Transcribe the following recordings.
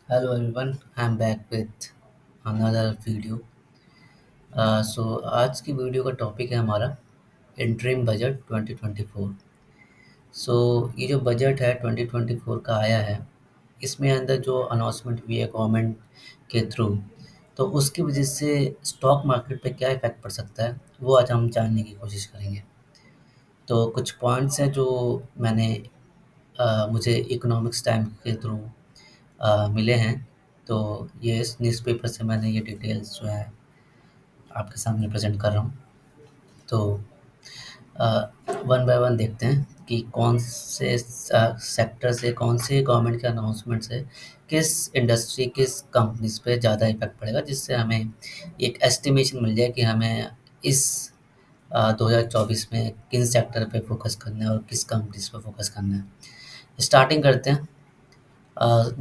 Hello everyone, I'm back with another video. आज की video का टॉपिक है हमारा इंटरिम बजट 2024। ये जो बजट है 2024 का आया है, इसमें अंदर जो अनाउंसमेंट हुई है गवर्नमेंट के थ्रू, तो उसकी वजह से स्टॉक मार्केट पे क्या इफ़ेक्ट पड़ सकता है, वो आज हम जानने की कोशिश करेंगे। तो कुछ पॉइंट्स हैं जो मैंने मुझे इकोनॉमिक्स टाइम के थ्रू मिले हैं। तो ये इस न्यूज़पेपर से मैंने ये डिटेल्स जो है आपके सामने प्रेज़ेंट कर रहा हूँ। तो वन बाय वन देखते हैं कि कौन से सेक्टर से, कौन से गवर्नमेंट के अनाउंसमेंट से किस इंडस्ट्री, किस कंपनीज़ पे ज़्यादा इफ़ेक्ट पड़ेगा, जिससे हमें एक एस्टिमेशन मिल जाए कि हमें इस 2024 में किन सेक्टर पे फ़ोकस करना है और किस कंपनीज़ पे फ़ोकस करना है। स्टार्टिंग करते हैं।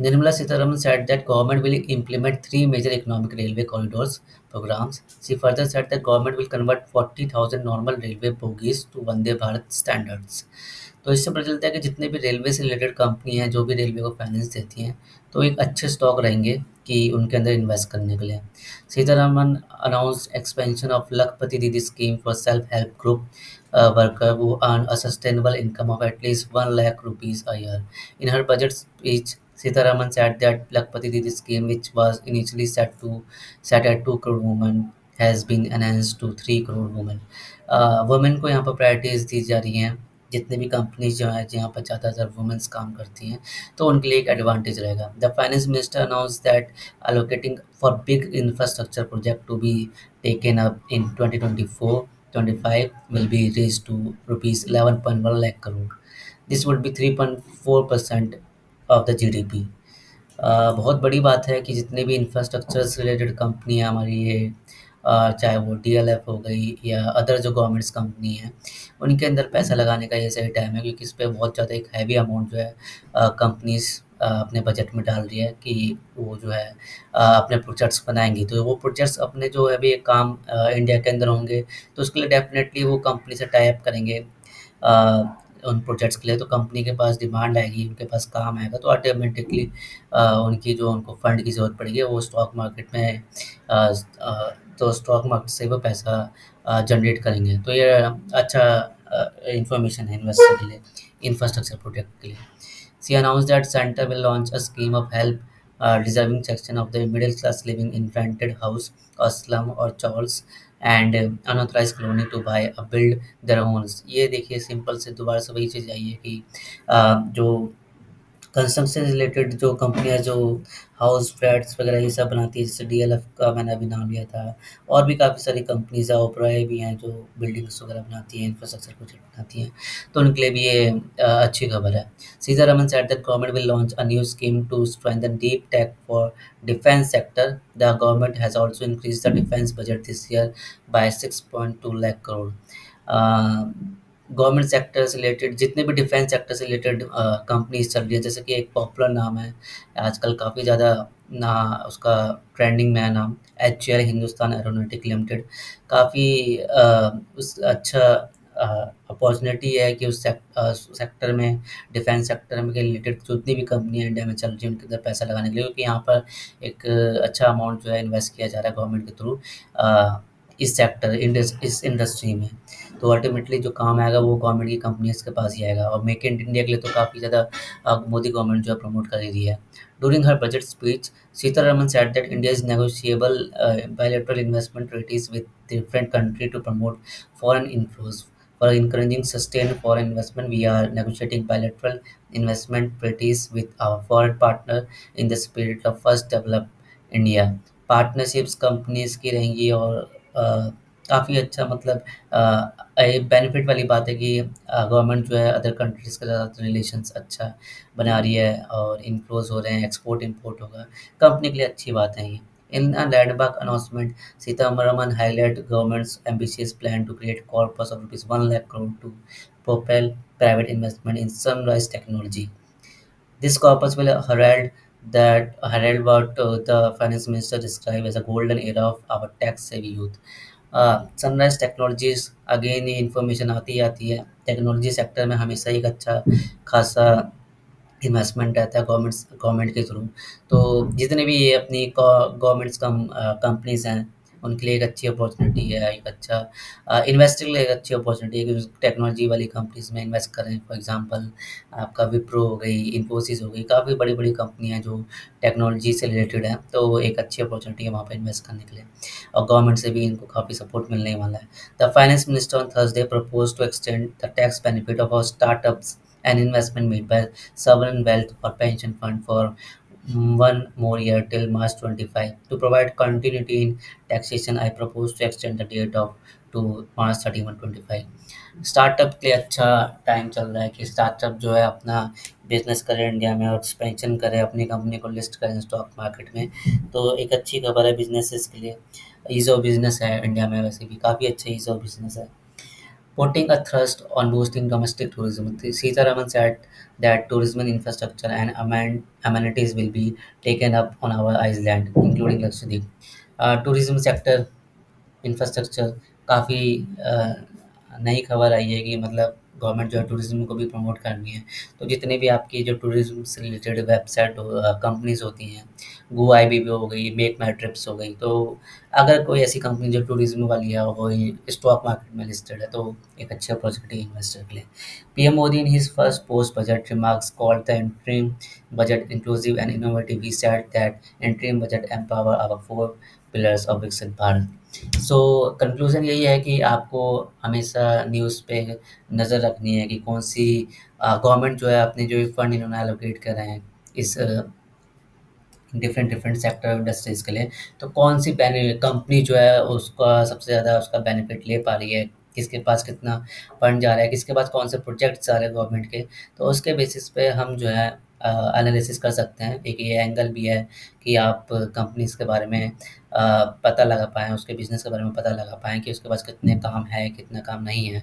Nirmala Sitharaman said that government will implement three major economic railway corridors programs. She further said that government will convert 40,000 normal railway bogies to Vande Bharat standards. तो इससे पता चलता है कि जितने भी रेलवे से रिलेटेड कंपनी हैं, जो भी रेलवे को फाइनेंस देती हैं, तो एक अच्छे स्टॉक रहेंगे कि उनके अंदर इन्वेस्ट करने के लिए। सीतारमन अनाउंस एक्सपेंशन ऑफ लखपति दीदी scheme for self help group worker who earn a sustainable income of at least 1 lakh rupees a year. In her budget speech, Sitaraman said that Lakpati Didi scheme, which was initially set at 2 crore women, has been enhanced to 3 crore women. Women को यहाँ पर priorities दी जा रही हैं। जितने भी companies जो हैं जहाँ पर ज़्यादातर वुमेन्स काम करती हैं, तो उनके लिए एक एडवांटेज रहेगा। The finance minister announce that allocating for big infrastructure project to be taken up in 2024-25 will be raised to rupees 11.1 lakh crore. This would be 3.4% of the GDP. बहुत बड़ी बात है कि जितने भी इंफ्रास्ट्रक्चर से रिलेटेड कंपनी है हमारी ये, चाहे वो डीएलएफ हो गई या अदर जो गवर्नमेंट्स कंपनी है, उनके अंदर पैसा लगाने का ये सही टाइम है, क्योंकि इस पे बहुत ज़्यादा एक हैवी अमाउंट जो है कंपनीज अपने बजट में डाल रही है कि वो जो है अपने प्रोजेक्ट्स बनाएंगी। तो वो प्रोजेक्ट्स अपने जो है भी एक काम इंडिया के अंदर होंगे, तो उसके लिए डेफिनेटली वो कंपनी से टाई अप करेंगे उन प्रोजेक्ट्स के लिए। तो कंपनी के पास डिमांड आएगी, उनके पास काम आएगा, तो ऑटोमेटिकली उनकी जो उनको फंड की ज़रूरत पड़ेगी वो स्टॉक मार्केट में तो स्टॉक मार्केट से वो पैसा जनरेट करेंगे। तो ये अच्छा इंफॉर्मेशन है इन्वेस्टर के लिए, इंफ्रास्ट्रक्चर प्रोजेक्ट के लिए। She announced that Santa will launch a scheme of help deserving section of the middle class living in rented house or slum or chawls and unauthorized colony to buy or build their homes। ये देखिए simple से दोबारा से वही चीज़ आई है कि जो construction से रिलेटेड जो कंपनियाँ जो हाउस फ्लैट्स वगैरह ये सब बनाती है, जैसे डीएलएफ का मैंने अभी नाम लिया था, और भी काफ़ी सारी कंपनीज़ है, ओबरॉय भी हैं जो बिल्डिंग्स वगैरह बनाती हैं, इंफ्रास्ट्रक्चर प्रोजेक्ट बनाती हैं, तो उनके लिए भी ये अच्छी खबर है। Sitharaman said that government will launch a new scheme to strengthen deep tech for defense sector. The government has also increased the defense budget this year by 6.2 lakh crore. Government sector से रिलेटेड जितने भी defence sector से related companies चल रही है, जैसे कि एक पॉपुलर नाम है आजकल काफ़ी ज़्यादा ना, उसका ट्रेंडिंग में है नाम एचएएल, हिंदुस्तान एरोनॉटिक लिमिटेड। काफ़ी उस अच्छा अपॉर्चुनिटी है कि उस सेक्टर में, डिफेंस सेक्टर में के रिलेटेड जितनी भी कंपनियाँ इंडिया में चल रही हैं उनके अंदर पैसा लगाने के लिए, क्योंकि यहाँ पर एक अच्छा अमाउंट जो है इन्वेस्ट किया जा रहा है गवर्नमेंट के थ्रू इस सेक्टर इस इंडस्ट्री में। तो अल्टीमेटली जो काम आएगा वो गवर्नमेंट की कंपनीज़ के पास ही आएगा, और मेक इन इंडिया के लिए तो काफ़ी ज़्यादा मोदी गवर्नमेंट जो है प्रमोट कर रही है। During her budget speech, Sitharaman said that India is negotiable bilateral investment treaties with different countries to promote foreign inflows. For encouraging sustained foreign investment, we are negotiating bilateral investment treaties with our foreign partner in the spirit of first develop India. Partnerships companies की रहेंगी, और काफ़ी अच्छा मतलब एक benefit वाली बात है कि गवर्नमेंट जो है अदर कंट्रीज़ के साथ रिलेशंस अच्छा बना रही है और इन्फ्लोज़ हो रहे हैं, एक्सपोर्ट इम्पोर्ट होगा, कंपनी के लिए अच्छी बात है ये। In a landmark announcement, Sitharaman highlighted government's ambitious plan to create corpus of rupees 1 lakh crore to propel private investment in sunrise technology. This corpus will herald what the finance minister described as a golden era of our tech-savvy youth. Sunrise technologies, again ये information आती ही आती है। Technology sector में हमेशा एक अच्छा खासा investment रहता है गवर्नमेंट के थ्रू। तो जितने भी ये अपनी गवर्नमेंट्स कंपनीज़ हैं, उनके लिए एक अच्छी अपॉर्चुनिटी है, एक अच्छा इन्वेस्टर के लिए एक अच्छी अपॉर्चुनिटी है कि टेक्नोलॉजी वाली कंपनीज़ में इन्वेस्ट करें। फॉर एग्ज़ाम्पल आपका विप्रो हो गई, इन्फोसिस हो गई, काफ़ी बड़ी-बड़ी कंपनी हैं जो टेक्नोलॉजी से रिलेटेड हैं, तो एक अच्छी अपॉर्चुनिटी है वहाँ पे इन्वेस्ट करने के लिए, और गवर्नमेंट से भी इनको काफ़ी सपोर्ट मिलने वाला है। The finance minister on Thursday proposed to extend the tax benefit of startups and investment made by sovereign wealth or pension fund for one more year till March 25. To provide continuity in taxation, I propose to extend the date of to March 31, 25। Startup के लिए अच्छा time चल रहा है कि startup जो है अपना बिजनेस करे इंडिया में और एक्सपेंशन करे, अपनी कंपनी को लिस्ट करें स्टॉक मार्केट में। तो एक अच्छी खबर है बिजनेसेस के लिए। ईज़ ऑफ बिजनेस है इंडिया में, वैसे भी काफ़ी अच्छा ईज़ ऑफ बिजनेस है। Putting a thrust on boosting domestic tourism, Sitaraman said that tourism infrastructure and amenities will be taken up on our island, including Lakshadweep. Tourism sector infrastructure काफ़ी नई खबर आई है कि मतलब गवर्नमेंट जो है टूरिज़्म को भी प्रमोट कर रही है। तो जितने भी आपकी जो टूरिज़्म से रिलेटेड वेबसाइट कंपनीज़ होती हैं, गो आईबीबो हो गई, मेक माई ट्रिप्स हो गई, तो अगर कोई ऐसी कंपनी जो टूरिज़्म वाली है, वो स्टॉक मार्केट में लिस्टेड है, तो एक अच्छी अपॉर्चुनिटी है इन्वेस्टर के लिए। PM Modi in his first post budget remarks called the interim budget inclusive and innovative. He said that interim budget empower our 4 pillars of Viksit Bharat. So conclusion यही है कि आपको हमेशा न्यूज़ पे नज़र रखनी है कि कौन-सी गवर्नमेंट जो है अपने जो फंड इन्होंने एलोकेट करे हैं इस डिफरेंट डिफरेंट सेक्टर इंडस्ट्रीज़ के लिए, तो कौन सी बेनि कंपनी जो है उसका सबसे ज़्यादा उसका बेनिफिट ले पा रही है, किसके पास कितना फंड जा रहा है, किसके पास कौन से प्रोजेक्ट्स आ रहे हैं गवर्नमेंट के, तो उसके बेसिस पे हम जो है एनालिसिस कर सकते हैं। एक ये एंगल भी है कि आप कंपनीज़ के बारे में पता लगा पाएँ, उसके बिज़नेस के बारे में पता लगा पाएँ कि उसके पास कितने काम है, कितना काम नहीं है,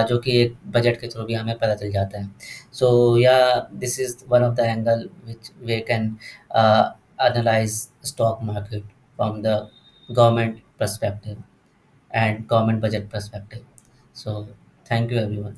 जो कि एक बजट के थ्रू भी हमें पता चल जाता है। So yeah, this is one of the angle which we can analyze stock market from the government perspective and government budget perspective. So thank you everyone.